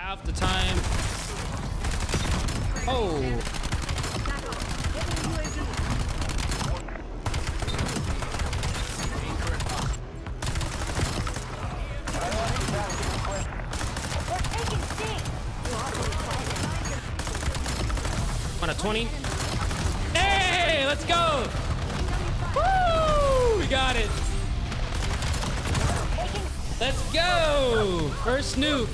half the time. Oh. On a 20. Hey, let's go. Woo! We got it. Let's go. First nuke.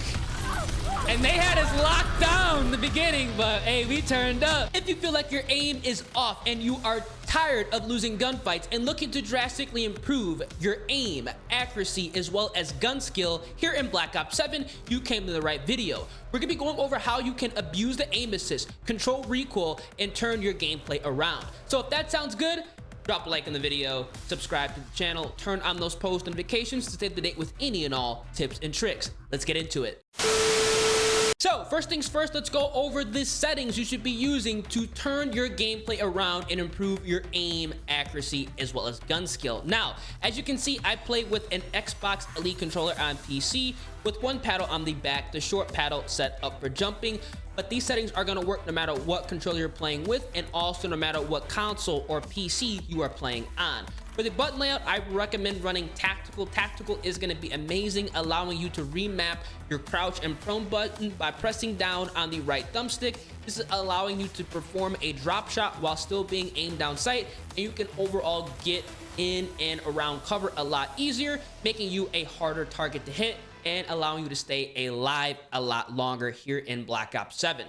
And they had us locked down in the beginning, but hey, we turned up. If you feel like your aim is off and you are tired of losing gunfights and looking to drastically improve your aim, accuracy, as well as gun skill here in Black Ops 7, you came to the right video. We're gonna be going over how you can abuse the aim assist, control recoil, and turn your gameplay around. So if that sounds good, drop a like on the video, subscribe to the channel, turn on those post notifications to stay up to date with any and all tips and tricks. Let's get into it. So first things first, let's go over the settings you should be using to turn your gameplay around and improve your aim, accuracy, as well as gun skill. Now, as you can see, I play with an Xbox Elite controller on PC with one paddle on the back, the short paddle set up for jumping. But these settings are going to work no matter what controller you're playing with, and also no matter what console or PC you are playing on. For the button layout, I recommend running tactical. Tactical is going to be amazing, allowing you to remap your crouch and prone button by pressing down on the right thumbstick. This is allowing you to perform a drop shot while still being aimed down sight, and you can overall get in and around cover a lot easier, making you a harder target to hit and allowing you to stay alive a lot longer here in Black Ops 7.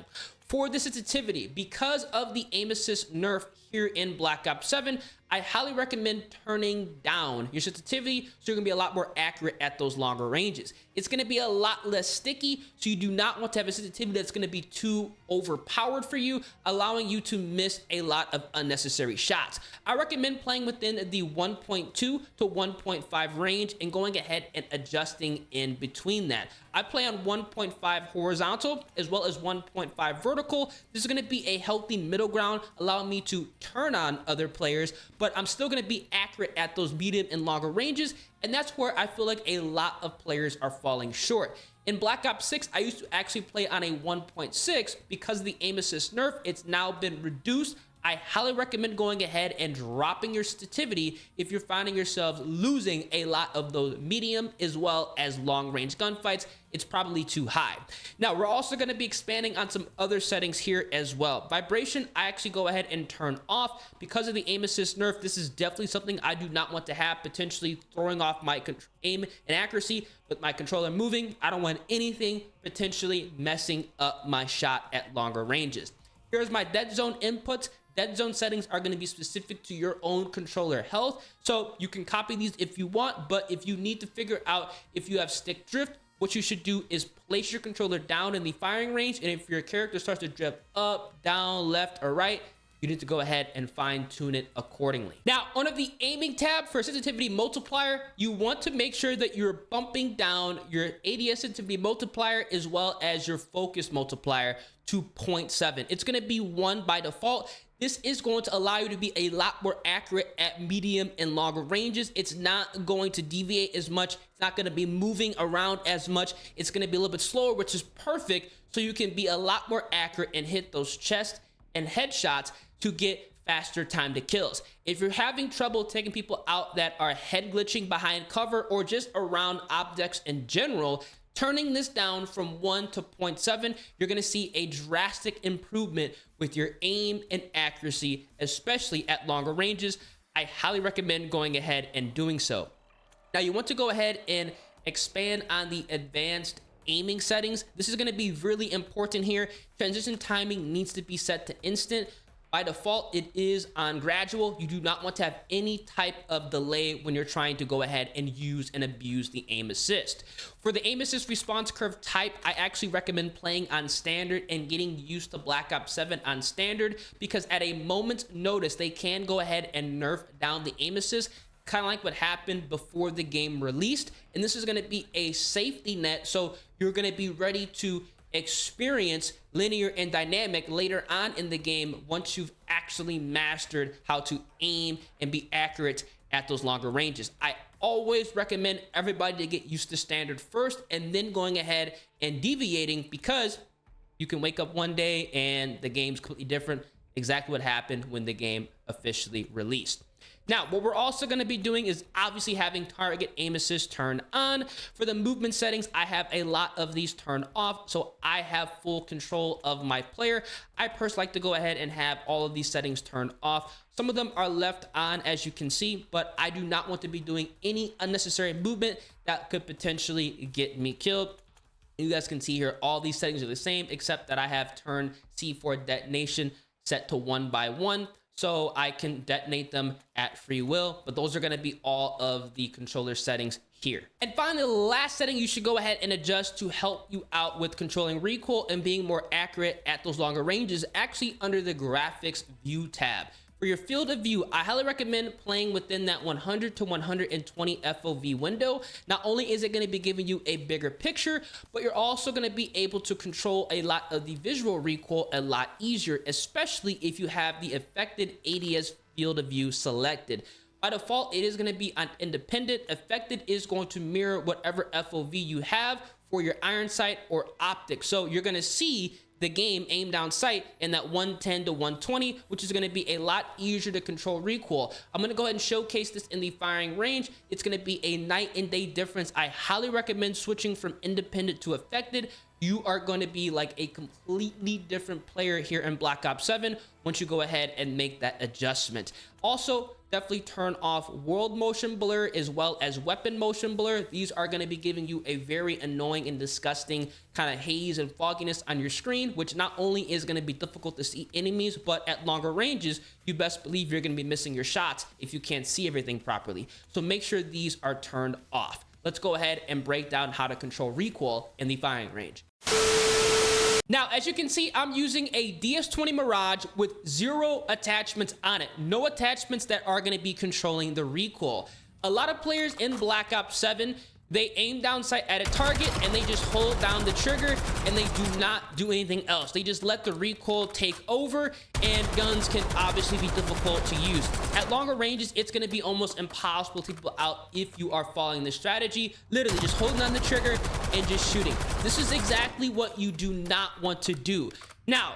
For the sensitivity, because of the aim assist nerf here in Black Ops 7, I highly recommend turning down your sensitivity so you're gonna be a lot more accurate at those longer ranges. It's gonna be a lot less sticky, so you do not want to have a sensitivity that's gonna be too overpowered for you, allowing you to miss a lot of unnecessary shots. I recommend playing within the 1.2 to 1.5 range and going ahead and adjusting in between that. I play on 1.5 horizontal as well as 1.5 vertical. This is gonna be a healthy middle ground, allowing me to turn on other players, but I'm still going to be accurate at those medium and longer ranges, and that's where I feel like a lot of players are falling short. In Black Ops 6, I used to actually play on a 1.6 because of the aim assist nerf. It's now been reduced. I highly recommend going ahead and dropping your sensitivity if you're finding yourselves losing a lot of those medium as well as long range gunfights. It's probably too high. Now, we're also going to be expanding on some other settings here as well. Vibration, I actually go ahead and turn off because of the aim assist nerf. This is definitely something I do not want to have, potentially throwing off my aim and accuracy with my controller moving. I don't want anything potentially messing up my shot at longer ranges. Here's my dead zone inputs. Dead zone settings are going to be specific to your own controller health, so you can copy these if you want, but if you need to figure out if you have stick drift, what you should do is place your controller down in the firing range, and if your character starts to drift up, down, left, or right, you need to go ahead and fine tune it accordingly. Now, under the aiming tab for sensitivity multiplier, you want to make sure that you're bumping down your ADS sensitivity multiplier as well as your focus multiplier to 0.7. It's going to be 1 by default. This is going to allow you to be a lot more accurate at medium and longer ranges. It's not going to deviate as much. It's not going to be moving around as much. It's going to be a little bit slower, which is perfect, so you can be a lot more accurate and hit those chest and headshots to get faster time to kills. If you're having trouble taking people out that are head glitching behind cover or just around objects in general, turning this down from 1 to 0.7, you're going to see a drastic improvement with your aim and accuracy, especially at longer ranges. I highly recommend going ahead and doing so. Now, you want to go ahead and expand on the advanced aiming settings. This is going to be really important here. Transition timing needs to be set to instant. By default, it is on gradual. You do not want to have any type of delay when you're trying to go ahead and use and abuse the aim assist. For the aim assist response curve type, I actually recommend playing on standard and getting used to Black Ops 7 on standard, because at a moment's notice, they can go ahead and nerf down the aim assist, kind of like what happened before the game released. And this is going to be a safety net, so you're going to be ready to experience linear and dynamic later on in the game once you've actually mastered how to aim and be accurate at those longer ranges. I always recommend everybody to get used to standard first and then going ahead and deviating, because you can wake up one day and the game's completely different. Exactly what happened when the game officially released. Now, what we're also going to be doing is obviously having target aim assist turned on. For the movement settings, I have a lot of these turned off, so I have full control of my player. I personally like to go ahead and have all of these settings turned off. Some of them are left on, as you can see, but I do not want to be doing any unnecessary movement that could potentially get me killed. You guys can see here, all these settings are the same, except that I have turned C4 detonation set to 1 by 1. So I can detonate them at free will, but those are going to be all of the controller settings here. And finally, the last setting you should go ahead and adjust to help you out with controlling recoil and being more accurate at those longer ranges, actually under the graphics view tab. For your field of view, I highly recommend playing within that 100 to 120 FOV window. Not only is it going to be giving you a bigger picture, but you're also going to be able to control a lot of the visual recoil a lot easier, especially if you have the affected ADS field of view selected. By default, it is going to be on independent. Affected is going to mirror whatever FOV you have for your iron sight or optic. So you're going to see the game aim down sight in that 110 to 120, which is going to be a lot easier to control recoil. I'm going to go ahead and showcase this in the firing range. It's going to be a night and day difference. I highly recommend switching from independent to affected. You are going to be like a completely different player here in Black Ops 7 once you go ahead and make that adjustment. Also, definitely turn off world motion blur as well as weapon motion blur. These are going to be giving you a very annoying and disgusting kind of haze and fogginess on your screen, which not only is going to be difficult to see enemies, but at longer ranges, you best believe you're going to be missing your shots if you can't see everything properly. So make sure these are turned off. Let's go ahead and break down how to control recoil in the firing range. Now, as you can see, I'm using a DS20 Mirage with 0 attachments on it. No attachments that are going to be controlling the recoil. A lot of players in Black Ops 7, they aim down sight at a target and they just hold down the trigger and they do not do anything else. They just let the recoil take over, and guns can obviously be difficult to use. At longer ranges, it's going to be almost impossible to people out if you are following this strategy. Literally just holding on the trigger and just shooting. This is exactly what you do not want to do. Now,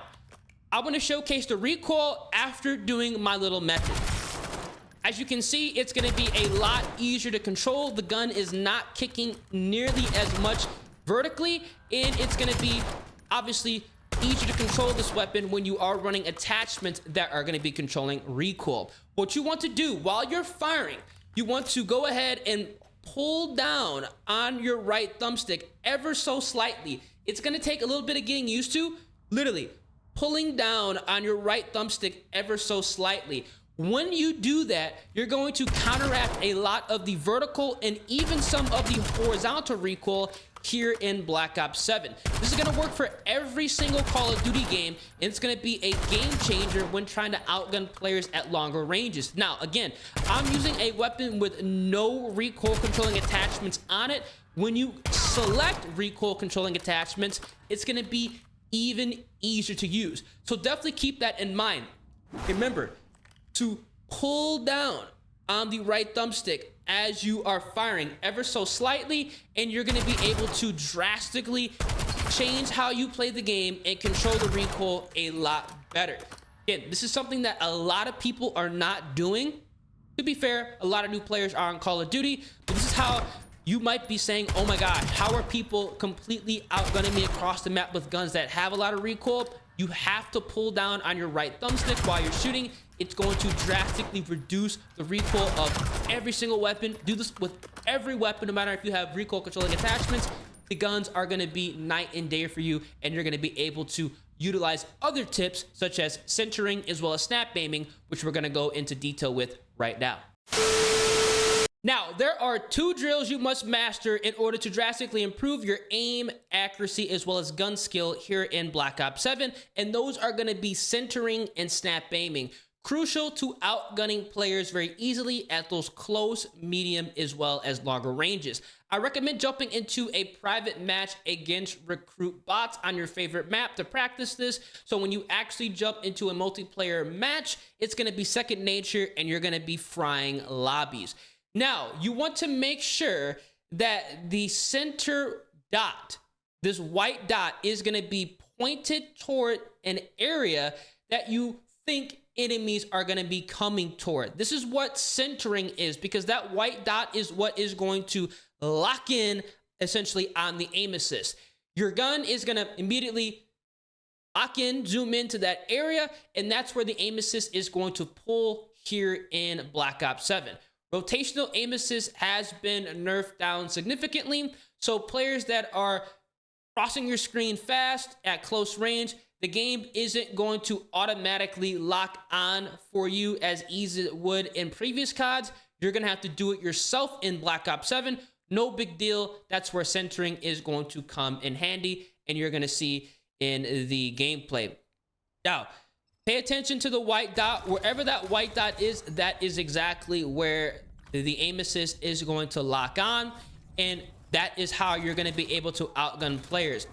I want to showcase the recoil after doing my little method. As you can see, it's going to be a lot easier to control. The gun is not kicking nearly as much vertically, and it's going to be obviously easier to control this weapon when you are running attachments that are going to be controlling recoil. What you want to do while you're firing, you want to go ahead and pull down on your right thumbstick ever so slightly. It's going to take a little bit of getting used to, literally pulling down on your right thumbstick ever so slightly. When you do that, you're going to counteract a lot of the vertical and even some of the horizontal recoil here in Black Ops 7. This is going to work for every single Call of Duty game, and it's going to be a game changer when trying to outgun players at longer ranges. Now, again, I'm using a weapon with no recoil controlling attachments on it. When you select recoil controlling attachments, it's going to be even easier to use. So definitely keep that in mind. Remember to pull down on the right thumbstick as you are firing ever so slightly, and you're going to be able to drastically change how you play the game and control the recoil a lot better. Again, this is something that a lot of people are not doing. To be fair, a lot of new players are on Call of Duty, but this is how you might be saying, oh my gosh, how are people completely outgunning me across the map with guns that have a lot of recoil? You have to pull down on your right thumbstick while you're shooting. It's going to drastically reduce the recoil of every single weapon. Do this with every weapon, no matter if you have recoil controlling attachments. The guns are going to be night and day for you, and you're going to be able to utilize other tips such as centering as well as snap aiming, which we're going to go into detail with right now. Now, there are 2 drills you must master in order to drastically improve your aim, accuracy, as well as gun skill here in Black Ops 7, and those are going to be centering and snap aiming. Crucial to outgunning players very easily at those close, medium, as well as longer ranges. I recommend jumping into a private match against recruit bots on your favorite map to practice this. So when you actually jump into a multiplayer match, it's going to be second nature and you're going to be frying lobbies. Now, you want to make sure that the center dot this white dot is going to be pointed toward an area that you think enemies are going to be coming toward. This is what centering is, because that white dot is what is going to lock in essentially on the aim assist. Your gun is going to immediately lock in, zoom into that area, and that's where the aim assist is going to pull here in Black Ops 7. Rotational aim assist has been nerfed down significantly, so players that are crossing your screen fast at close range, the game isn't going to automatically lock on for you as easy as it would in previous CODs. You're going to have to do it yourself in Black Ops 7. No big deal. That's where centering is going to come in handy, and you're going to see in the gameplay. Now, pay attention to the white dot. Wherever that white dot is, that is exactly where the aim assist is going to lock on, and that is how you're going to be able to outgun players.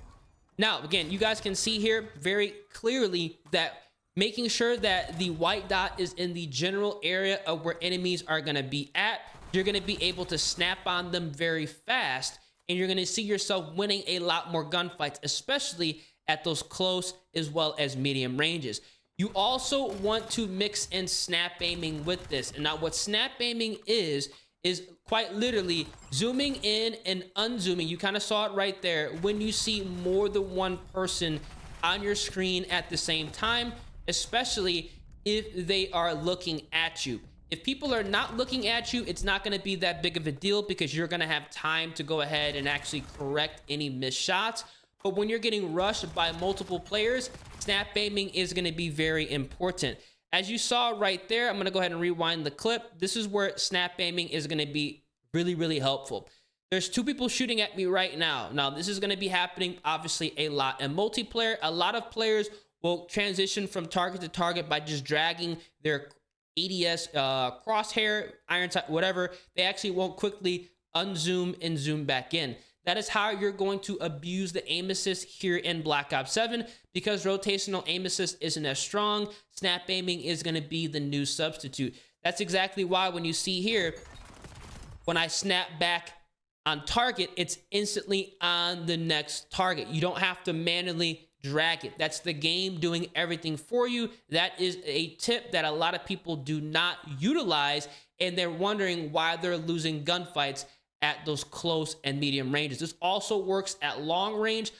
Now, again, you guys can see here very clearly that making sure that the white dot is in the general area of where enemies are going to be at, you're going to be able to snap on them very fast, and you're going to see yourself winning a lot more gunfights, especially at those close as well as medium ranges. You also want to mix in snap aiming with this. And now what snap aiming is quite literally zooming in and unzooming. You kind of saw it right there when you see more than one person on your screen at the same time, especially if they are looking at you. If people are not looking at you, it's not going to be that big of a deal because you're going to have time to go ahead and actually correct any missed shots. But when you're getting rushed by multiple players, snap aiming is going to be very important. As you saw right there, I'm going to go ahead and rewind the clip. This is where snap aiming is going to be really, really helpful. There's two people shooting at me right now. Now, this is going to be happening, obviously, a lot in multiplayer. A lot of players will transition from target to target by just dragging their ADS crosshair, iron sight, whatever. They actually won't quickly unzoom and zoom back in. That is how you're going to abuse the aim assist here in Black Ops 7, because rotational aim assist isn't as strong. Snap aiming is going to be the new substitute. That's exactly why when you see here, when I snap back on target, it's instantly on the next target. You don't have to manually drag it. That's the game doing everything for you. That is a tip that a lot of people do not utilize, and they're wondering why they're losing gunfights at those close and medium ranges. This also works at long range.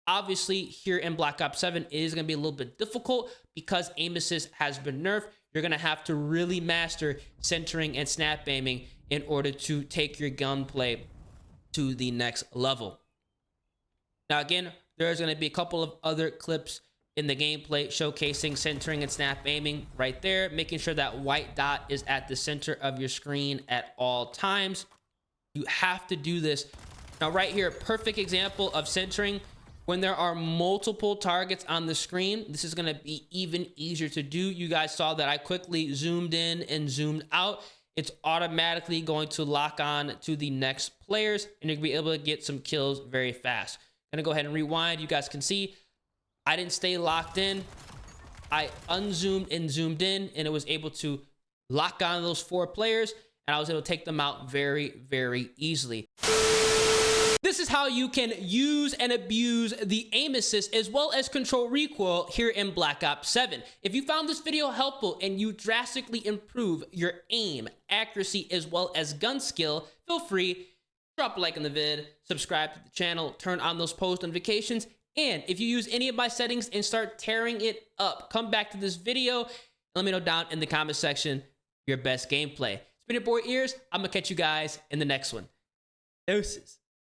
Obviously, here in Black Ops 7, it is going to be a little bit difficult because aim assist has been nerfed. You're going to have to really master centering and snap aiming in order to take your gunplay to the next level. Now, again, there's going to be a couple of other clips in the gameplay showcasing centering and snap aiming right there, making sure that white dot is at the center of your screen at all times. You have to do this. Now, right here, perfect example of centering. When there are multiple targets on the screen, this is going to be even easier to do. You guys saw that I quickly zoomed in and zoomed out. It's automatically going to lock on to the next players, and you're going to be able to get some kills very fast. I'm going to go ahead and rewind. You guys can see I didn't stay locked in. I unzoomed and zoomed in, and it was able to lock on those 4 players, and I was able to take them out very, very easily. This is how you can use and abuse the aim assist as well as control recoil here in Black Ops 7. If you found this video helpful and you drastically improve your aim, accuracy, as well as gun skill, feel free, drop a like on the vid, subscribe to the channel, turn on those post notifications, and if you use any of my settings and start tearing it up, come back to this video and let me know down in the comment section your best gameplay. It's been your boy Ears. I'm gonna catch you guys in the next one. Deuces.